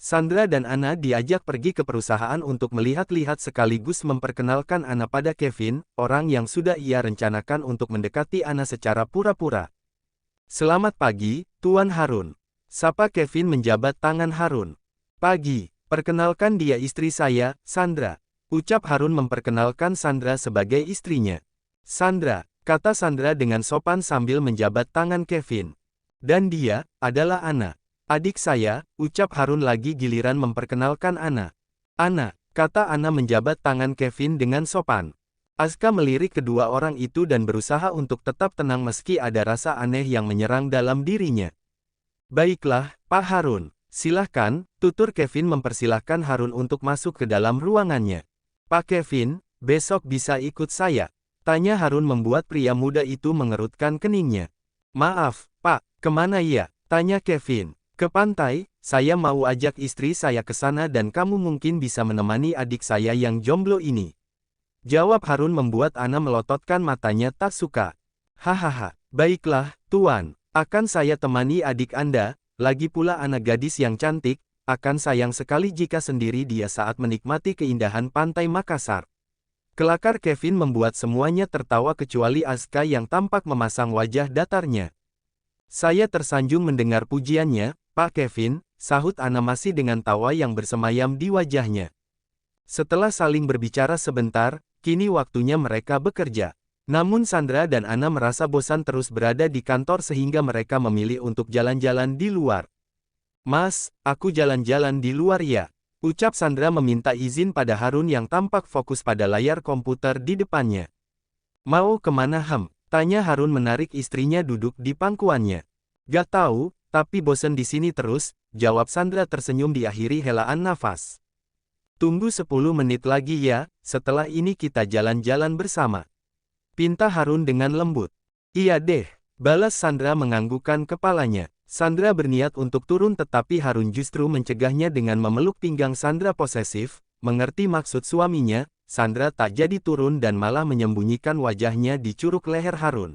Sandra dan Ana diajak pergi ke perusahaan untuk melihat-lihat sekaligus memperkenalkan Ana pada Kevin, orang yang sudah ia rencanakan untuk mendekati Ana secara pura-pura. Selamat pagi, Tuan Harun. Sapa Kevin menjabat tangan Harun. Pagi, perkenalkan dia istri saya, Sandra. Ucap Harun memperkenalkan Sandra sebagai istrinya. Sandra, kata Sandra dengan sopan sambil menjabat tangan Kevin. Dan dia adalah Ana. Adik saya, ucap Harun lagi giliran memperkenalkan Ana. Ana, kata Ana menjabat tangan Kevin dengan sopan. Aska melirik kedua orang itu dan berusaha untuk tetap tenang meski ada rasa aneh yang menyerang dalam dirinya. Baiklah, Pak Harun, silahkan, tutur Kevin mempersilahkan Harun untuk masuk ke dalam ruangannya. Pak Kevin, besok bisa ikut saya? Tanya Harun membuat pria muda itu mengerutkan keningnya. Maaf, Pak, kemana ya? Tanya Kevin. Ke pantai, saya mau ajak istri saya ke sana dan kamu mungkin bisa menemani adik saya yang jomblo ini. Jawab Harun membuat Ana melototkan matanya tak suka. Hahaha, baiklah, Tuan, akan saya temani adik Anda, lagi pula Ana gadis yang cantik, akan sayang sekali jika sendiri dia saat menikmati keindahan pantai Makassar. Kelakar Kevin membuat semuanya tertawa kecuali Aska yang tampak memasang wajah datarnya. Saya tersanjung mendengar pujiannya, Pak Kevin, sahut Ana masih dengan tawa yang bersemayam di wajahnya. Setelah saling berbicara sebentar, kini waktunya mereka bekerja. Namun Sandra dan Ana merasa bosan terus berada di kantor sehingga mereka memilih untuk jalan-jalan di luar. Mas, aku jalan-jalan di luar ya. Ucap Sandra meminta izin pada Harun yang tampak fokus pada layar komputer di depannya. Mau kemana Tanya Harun menarik istrinya duduk di pangkuannya. Gak tahu, tapi bosen di sini terus, jawab Sandra tersenyum diakhiri helaan nafas. Tunggu 10 menit lagi ya, setelah ini kita jalan-jalan bersama. Pinta Harun dengan lembut. Iya deh, balas Sandra menganggukkan kepalanya. Sandra berniat untuk turun tetapi Harun justru mencegahnya dengan memeluk pinggang Sandra posesif, mengerti maksud suaminya, Sandra tak jadi turun dan malah menyembunyikan wajahnya di curug leher Harun.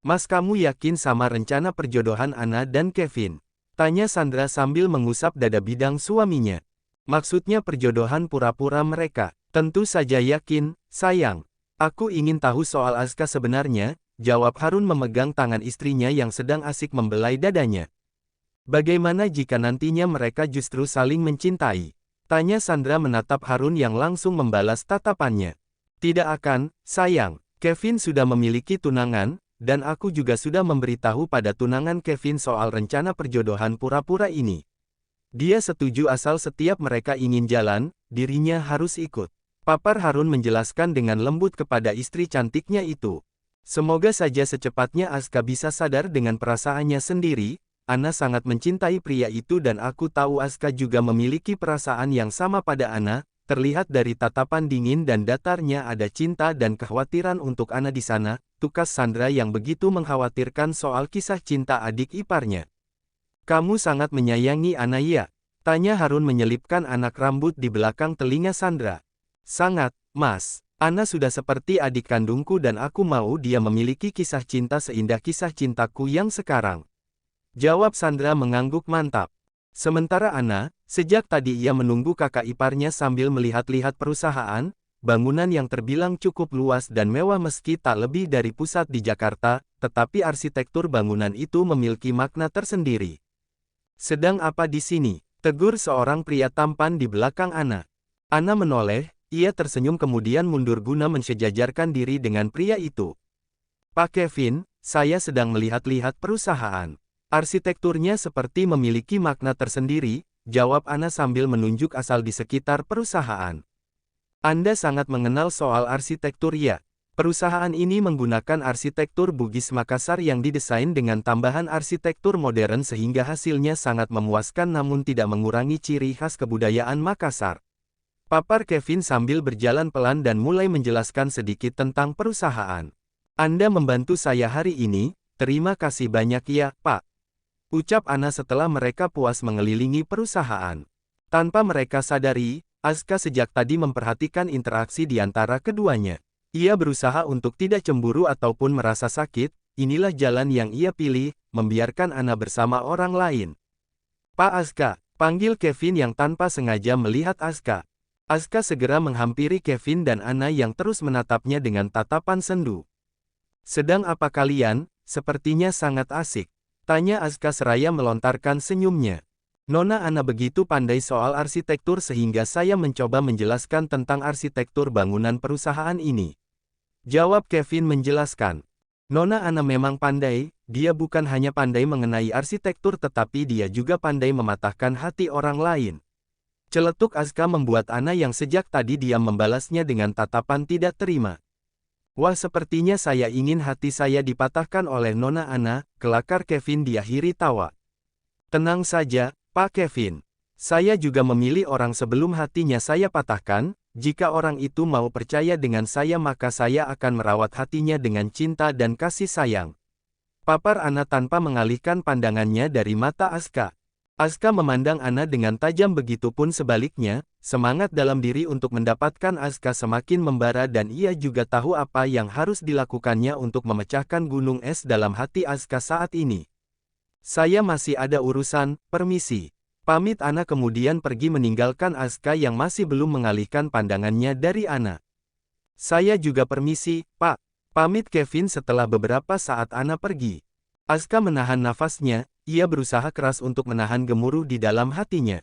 Mas kamu yakin sama rencana perjodohan Ana dan Kevin? Tanya Sandra sambil mengusap dada bidang suaminya. Maksudnya perjodohan pura-pura mereka? Tentu saja yakin, sayang. Aku ingin tahu soal Aska sebenarnya, jawab Harun memegang tangan istrinya yang sedang asik membelai dadanya. Bagaimana jika nantinya mereka justru saling mencintai? Tanya Sandra menatap Harun yang langsung membalas tatapannya. Tidak akan, sayang. Kevin sudah memiliki tunangan, dan aku juga sudah memberitahu pada tunangan Kevin soal rencana perjodohan pura-pura ini. Dia setuju asal setiap mereka ingin jalan, dirinya harus ikut. Papar Harun menjelaskan dengan lembut kepada istri cantiknya itu. Semoga saja secepatnya Aska bisa sadar dengan perasaannya sendiri. Ana sangat mencintai pria itu dan aku tahu Aska juga memiliki perasaan yang sama pada Ana. Terlihat dari tatapan dingin dan datarnya ada cinta dan kekhawatiran untuk Ana di sana, tukas Sandra yang begitu mengkhawatirkan soal kisah cinta adik iparnya. Kamu sangat menyayangi Ana ya? Tanya Harun menyelipkan anak rambut di belakang telinga Sandra. Sangat, Mas. Ana sudah seperti adik kandungku dan aku mau dia memiliki kisah cinta seindah kisah cintaku yang sekarang. Jawab Sandra mengangguk mantap. Sementara Ana, sejak tadi ia menunggu kakak iparnya sambil melihat-lihat perusahaan, bangunan yang terbilang cukup luas dan mewah meski tak lebih dari pusat di Jakarta, tetapi arsitektur bangunan itu memiliki makna tersendiri. Sedang apa di sini? Tegur seorang pria tampan di belakang Ana. Ana menoleh, ia tersenyum kemudian mundur guna mensejajarkan diri dengan pria itu. Pak Kevin, saya sedang melihat-lihat perusahaan. Arsitekturnya seperti memiliki makna tersendiri, jawab Ana sambil menunjuk asal di sekitar perusahaan. Anda sangat mengenal soal arsitektur ya. Perusahaan ini menggunakan arsitektur Bugis Makassar yang didesain dengan tambahan arsitektur modern sehingga hasilnya sangat memuaskan namun tidak mengurangi ciri khas kebudayaan Makassar. Papar Kevin sambil berjalan pelan dan mulai menjelaskan sedikit tentang perusahaan. Anda membantu saya hari ini, terima kasih banyak ya, Pak. Ucap Ana setelah mereka puas mengelilingi perusahaan. Tanpa mereka sadari, Aska sejak tadi memperhatikan interaksi di antara keduanya. Ia berusaha untuk tidak cemburu ataupun merasa sakit, inilah jalan yang ia pilih, membiarkan Ana bersama orang lain. Pak Aska, Panggil Kevin yang tanpa sengaja melihat Asuka. Asuka segera menghampiri Kevin dan Anna yang terus menatapnya dengan tatapan sendu. Sedang apa kalian? Sepertinya sangat asik. Tanya Asuka seraya melontarkan senyumnya. Nona Anna begitu pandai soal arsitektur sehingga saya mencoba menjelaskan tentang arsitektur bangunan perusahaan ini. Jawab Kevin menjelaskan. Nona Anna memang pandai, dia bukan hanya pandai mengenai arsitektur tetapi dia juga pandai mematahkan hati orang lain. Celetuk Asuka membuat Anna yang sejak tadi diam membalasnya dengan tatapan tidak terima. Wah, sepertinya saya ingin hati saya dipatahkan oleh Nona Anna, kelakar Kevin diakhiri tawa. Tenang saja, Pak Kevin. Saya juga memilih orang sebelum hatinya saya patahkan, jika orang itu mau percaya dengan saya maka saya akan merawat hatinya dengan cinta dan kasih sayang. Papar Anna tanpa mengalihkan pandangannya dari mata Asuka. Asuka memandang Anna dengan tajam begitupun sebaliknya, semangat dalam diri untuk mendapatkan Asuka semakin membara dan ia juga tahu apa yang harus dilakukannya untuk memecahkan gunung es dalam hati Asuka saat ini. Saya masih ada urusan, permisi. Pamit Anna kemudian pergi meninggalkan Asuka yang masih belum mengalihkan pandangannya dari Anna. Saya juga permisi, Pak. Pamit Kevin setelah beberapa saat Anna pergi. Asuka menahan nafasnya, ia berusaha keras untuk menahan gemuruh di dalam hatinya.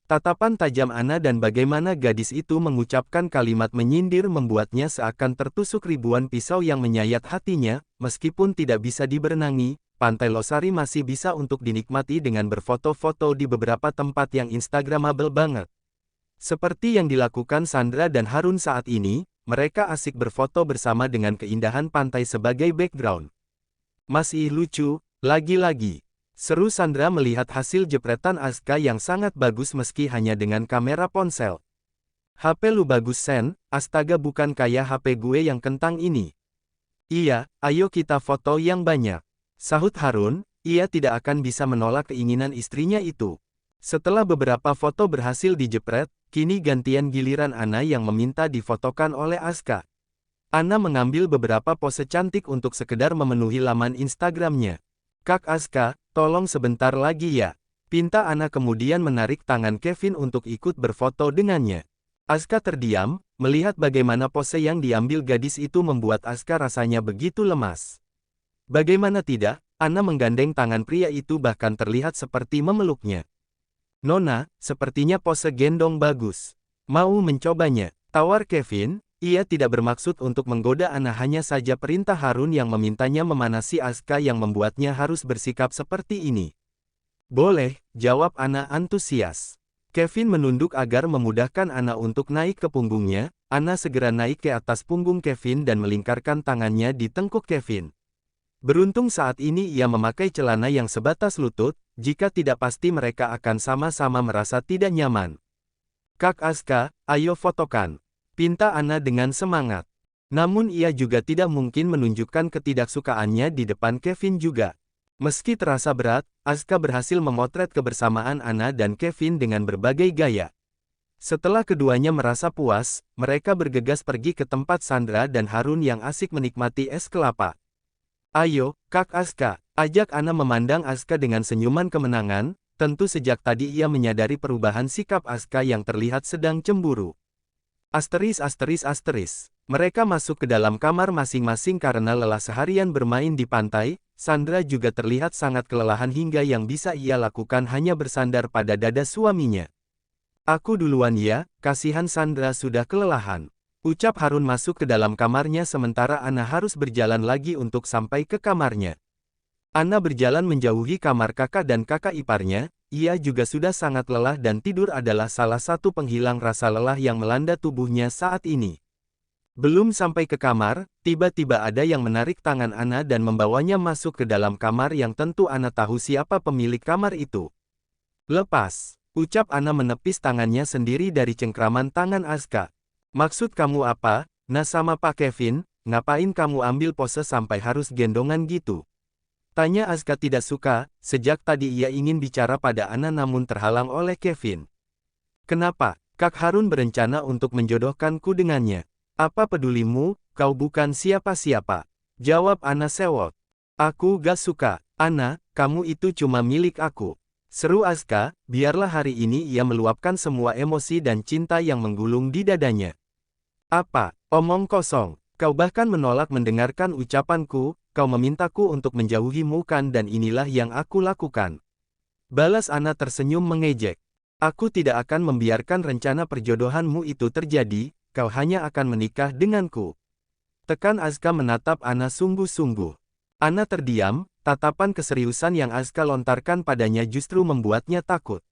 Tatapan tajam Anna dan bagaimana gadis itu mengucapkan kalimat menyindir membuatnya seakan tertusuk ribuan pisau yang menyayat hatinya, meskipun tidak bisa diberenangi. Pantai Losari masih bisa untuk dinikmati dengan berfoto-foto di beberapa tempat yang instagramable banget. Seperti yang dilakukan Sandra dan Harun saat ini, mereka asik berfoto bersama dengan keindahan pantai sebagai background. Masih lucu, lagi-lagi. Seru Sandra melihat hasil jepretan Asuka yang sangat bagus meski hanya dengan kamera ponsel. HP lu bagus Sen, astaga bukan kayak HP gue yang kentang ini. Iya, ayo kita foto yang banyak. Sahut Harun, ia tidak akan bisa menolak keinginan istrinya itu. Setelah beberapa foto berhasil dijepret, kini gantian giliran Anna yang meminta difotokan oleh Asuka. Anna mengambil beberapa pose cantik untuk sekedar memenuhi laman Instagramnya. Kak Asuka, tolong sebentar lagi ya. Pinta Anna kemudian menarik tangan Kevin untuk ikut berfoto dengannya. Asuka terdiam, melihat bagaimana pose yang diambil gadis itu membuat Asuka rasanya begitu lemas. Bagaimana tidak, Anna menggandeng tangan pria itu bahkan terlihat seperti memeluknya. Nona, sepertinya pose gendong bagus. Mau mencobanya? Tawar Kevin, ia tidak bermaksud untuk menggoda Anna hanya saja perintah Harun yang memintanya memanasi Asuka yang membuatnya harus bersikap seperti ini. Boleh, jawab Anna antusias. Kevin menunduk agar memudahkan Anna untuk naik ke punggungnya. Anna segera naik ke atas punggung Kevin dan melingkarkan tangannya di tengkuk Kevin. Beruntung saat ini ia memakai celana yang sebatas lutut, jika tidak pasti mereka akan sama-sama merasa tidak nyaman. Kak Asuka, ayo fotokan. Pinta Anna dengan semangat. Namun ia juga tidak mungkin menunjukkan ketidaksukaannya di depan Kevin juga. Meski terasa berat, Asuka berhasil memotret kebersamaan Anna dan Kevin dengan berbagai gaya. Setelah keduanya merasa puas, mereka bergegas pergi ke tempat Sandra dan Harun yang asik menikmati es kelapa. Ayo, Kak Asuka, ajak Anna memandang Asuka dengan senyuman kemenangan, tentu sejak tadi ia menyadari perubahan sikap Asuka yang terlihat sedang cemburu. Mereka masuk ke dalam kamar masing-masing karena lelah seharian bermain di pantai. Sandra juga terlihat sangat kelelahan hingga yang bisa ia lakukan hanya bersandar pada dada suaminya. Aku duluan ya, kasihan Sandra sudah kelelahan. Ucap Harun masuk ke dalam kamarnya sementara Anna harus berjalan lagi untuk sampai ke kamarnya. Anna berjalan menjauhi kamar kakak dan kakak iparnya, ia juga sudah sangat lelah dan tidur adalah salah satu penghilang rasa lelah yang melanda tubuhnya saat ini. Belum sampai ke kamar, tiba-tiba ada yang menarik tangan Anna dan membawanya masuk ke dalam kamar yang tentu Anna tahu siapa pemilik kamar itu. Lepas, ucap Anna menepis tangannya sendiri dari cengkraman tangan Asuka. Maksud kamu apa, Nah sama Pak Kevin, ngapain kamu ambil pose sampai harus gendongan gitu? Tanya Asuka tidak suka, sejak tadi ia ingin bicara pada Anna namun terhalang oleh Kevin. Kenapa? Kak Harun berencana untuk menjodohkanku dengannya. Apa pedulimu, kau bukan siapa-siapa. Jawab Anna sewot. Aku gak suka, Anna, kamu itu cuma milik aku. Seru Aska, biarlah hari ini ia meluapkan semua emosi dan cinta yang menggulung di dadanya. Apa? Omong kosong. Kau bahkan menolak mendengarkan ucapanku, kau memintaku untuk menjauhimu kan dan inilah yang aku lakukan. Balas Ana tersenyum mengejek. Aku tidak akan membiarkan rencana perjodohanmu itu terjadi, kau hanya akan menikah denganku. Tekan Aska menatap Ana sungguh-sungguh. Ana terdiam, tatapan keseriusan yang Aska lontarkan padanya justru membuatnya takut.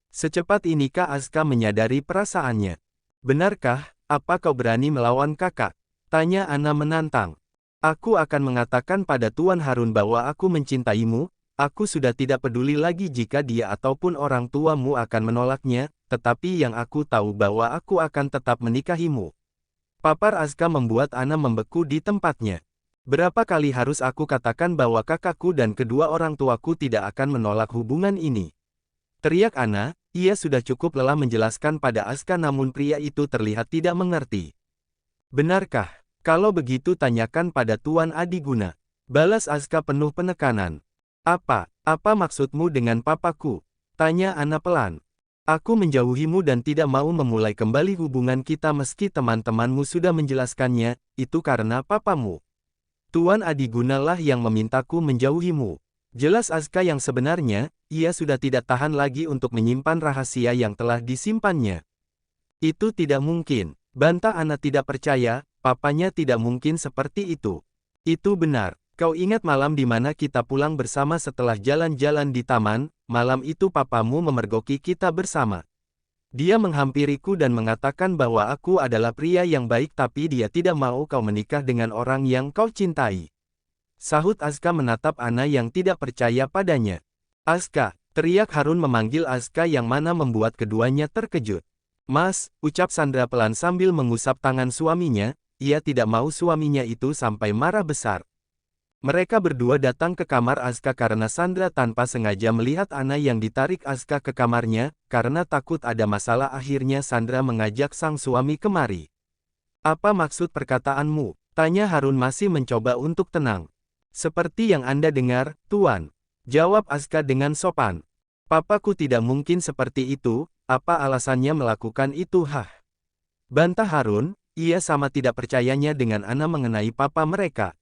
Secepat inikah Aska menyadari perasaannya? Benarkah, apa kau berani melawan kakak? Tanya Ana menantang. Aku akan mengatakan pada Tuan Harun bahwa aku mencintaimu, aku sudah tidak peduli lagi jika dia ataupun orang tuamu akan menolaknya, tetapi yang aku tahu bahwa aku akan tetap menikahimu. Papar Aska membuat Ana membeku di tempatnya. Berapa kali harus aku katakan bahwa kakakku dan kedua orang tuaku tidak akan menolak hubungan ini? Teriak Ana, ia sudah cukup lelah menjelaskan pada Aska namun pria itu terlihat tidak mengerti. Benarkah? Kalau begitu tanyakan pada Tuan Adiguna. Balas Aska penuh penekanan. Apa maksudmu dengan papaku? Tanya Ana pelan. Aku menjauhimu dan tidak mau memulai kembali hubungan kita meski teman-temanmu sudah menjelaskannya, itu karena papamu. Tuan Adiguna lah yang memintaku menjauhimu. Jelas Aska yang sebenarnya, ia sudah tidak tahan lagi untuk menyimpan rahasia yang telah disimpannya. Itu tidak mungkin, bantah Ana tidak percaya, papanya tidak mungkin seperti itu. Itu benar, kau ingat malam di mana kita pulang bersama setelah jalan-jalan di taman, malam itu papamu memergoki kita bersama. Dia menghampiriku dan mengatakan bahwa aku adalah pria yang baik tapi dia tidak mau kau menikah dengan orang yang kau cintai. Sahut Aska menatap Ana yang tidak percaya padanya. Aska, teriak Harun memanggil Aska yang mana membuat keduanya terkejut. Mas, ucap Sandra pelan sambil mengusap tangan suaminya, ia tidak mau suaminya itu sampai marah besar. Mereka berdua datang ke kamar Aska karena Sandra tanpa sengaja melihat Ana yang ditarik Aska ke kamarnya, karena takut ada masalah akhirnya Sandra mengajak sang suami kemari. Apa maksud perkataanmu? Tanya Harun masih mencoba untuk tenang. Seperti yang Anda dengar, Tuan. Jawab Aska dengan sopan. Papaku tidak mungkin seperti itu, apa alasannya melakukan itu Bantah Harun, ia sama tidak percayanya dengan Ana mengenai papa mereka.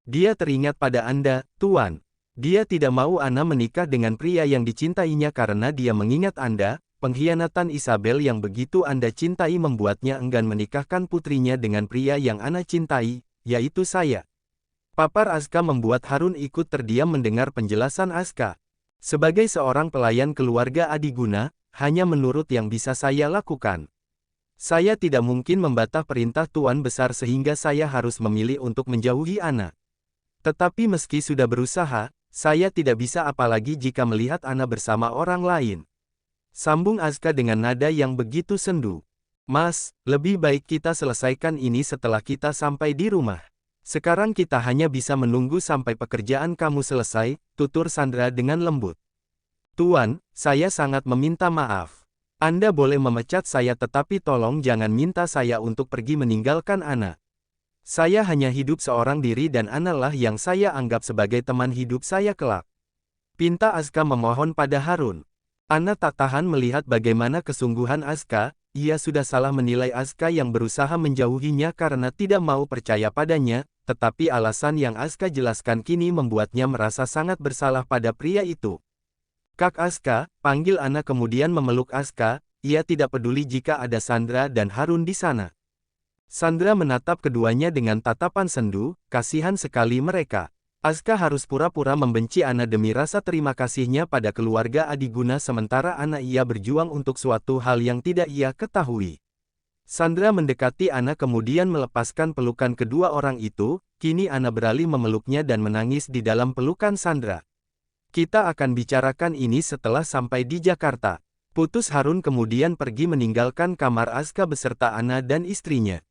Dia teringat pada Anda, Tuan. Dia tidak mau Ana menikah dengan pria yang dicintainya karena dia mengingat Anda, pengkhianatan Isabel yang begitu Anda cintai membuatnya enggan menikahkan putrinya dengan pria yang Ana cintai, yaitu saya. Papar Aska membuat Harun ikut terdiam mendengar penjelasan Aska. Sebagai seorang pelayan keluarga Adiguna, hanya menurut yang bisa saya lakukan. Saya tidak mungkin membantah perintah Tuan Besar sehingga saya harus memilih untuk menjauhi Ana. Tetapi meski sudah berusaha, saya tidak bisa apalagi jika melihat Ana bersama orang lain. Sambung Aska dengan nada yang begitu sendu. Mas, lebih baik kita selesaikan ini setelah kita sampai di rumah. Sekarang kita hanya bisa menunggu sampai pekerjaan kamu selesai, tutur Sandra dengan lembut. Tuan, saya sangat meminta maaf. Anda boleh memecat saya tetapi tolong jangan minta saya untuk pergi meninggalkan Ana. Saya hanya hidup seorang diri dan Ana lah yang saya anggap sebagai teman hidup saya kelak. Pinta Aska memohon pada Harun. Ana tak tahan melihat bagaimana kesungguhan Aska, ia sudah salah menilai Aska yang berusaha menjauhinya karena tidak mau percaya padanya, tetapi alasan yang Aska jelaskan kini membuatnya merasa sangat bersalah pada pria itu. Kak Aska, panggil Ana kemudian memeluk Aska, ia tidak peduli jika ada Sandra dan Harun di sana. Sandra menatap keduanya dengan tatapan sendu, kasihan sekali mereka. Aska harus pura-pura membenci Ana demi rasa terima kasihnya pada keluarga Adiguna sementara Ana ia berjuang untuk suatu hal yang tidak ia ketahui. Sandra mendekati Ana kemudian melepaskan pelukan kedua orang itu, kini Ana beralih memeluknya dan menangis di dalam pelukan Sandra. Kita akan bicarakan ini setelah sampai di Jakarta. Putus Harun kemudian pergi meninggalkan kamar Aska beserta Ana dan istrinya.